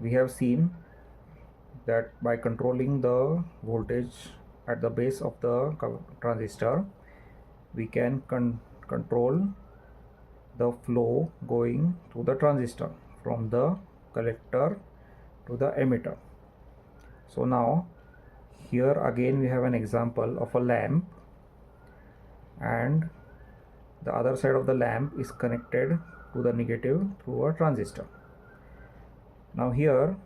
we have seen that by controlling the voltage at the base of the transistor, we can control the flow going to the transistor from the collector to the emitter. So now here again we have an example of a lamp, and the other side of the lamp is connected to the negative through a transistor. Now here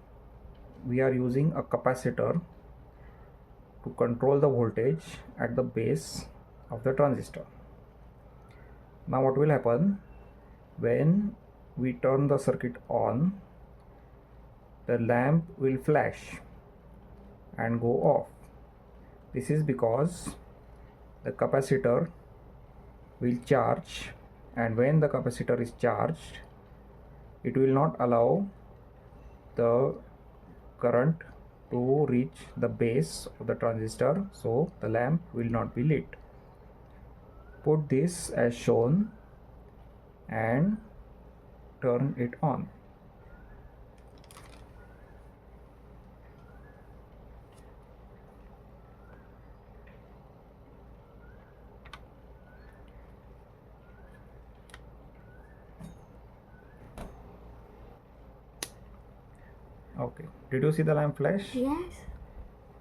we are using a capacitor to control the voltage at the base of the transistor. Now what will happen when we turn the circuit on? The lamp will flash and go off. This is because the capacitor will charge, and when the capacitor is charged, it will not allow the current to reach the base of the transistor, so the lamp will not be lit. Put this as shown and turn it on. Okay, did you see the lamp flash? Yes.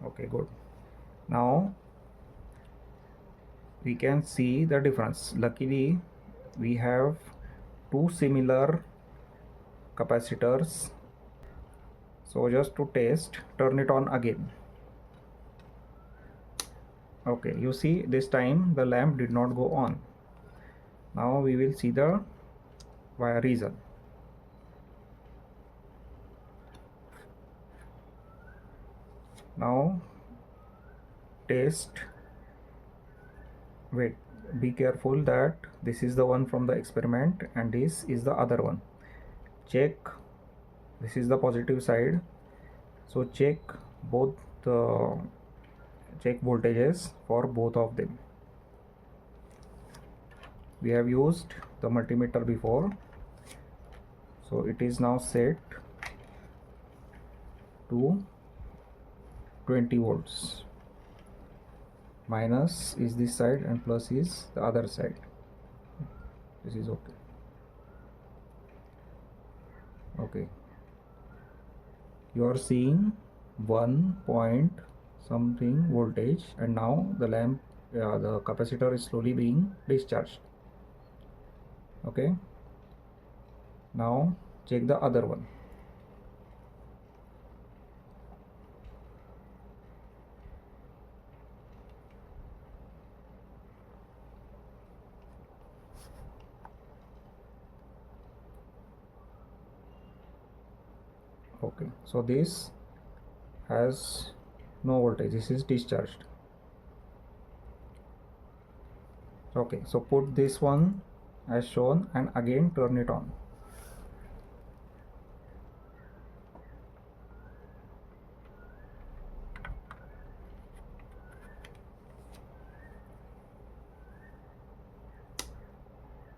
Okay, good. Now we can see the difference. Luckily we have two similar capacitors, so just to test, turn it on again. Okay, you see this time the lamp did not go on. Now we will see the reason. Now test. Wait, be careful that this is the one from the experiment and this is the other one. Check, this is the positive side, so check both the voltages for both of them. We have used the multimeter before, so it is now set to 20 volts. Minus is this side and plus is the other side. This is okay. Okay, you are seeing 1 point something voltage, and now the lamp, the capacitor is slowly being discharged. Okay, now check the other one. Okay, so this has no voltage, this is discharged. Okay, so put this one as shown and again turn it on.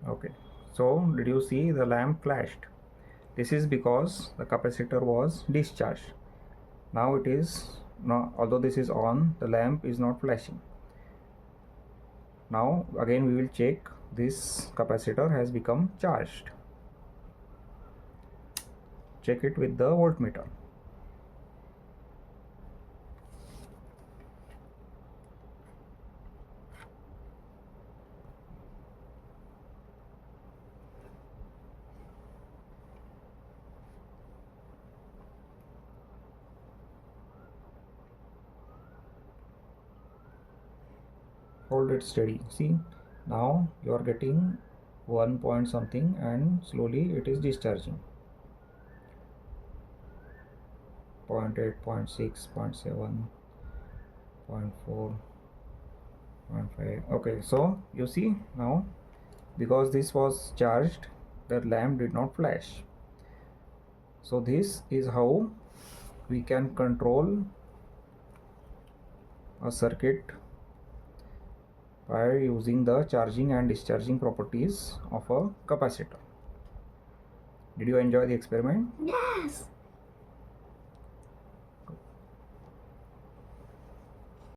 Okay, so did you see the lamp flashed? This is because the capacitor was discharged. Now it is not, although this is on, the lamp is not flashing. Now again we will check, this capacitor has become charged. Check it with the voltmeter. Hold it steady. See, now you are getting 1 point something and slowly it is discharging. 0.8, 0.6, 0.7, 0.4, 0.5. Okay, so you see now, because this was charged, the lamp did not flash. So this is how we can control a circuit by using the charging and discharging properties of a capacitor. Did you enjoy the experiment? Yes.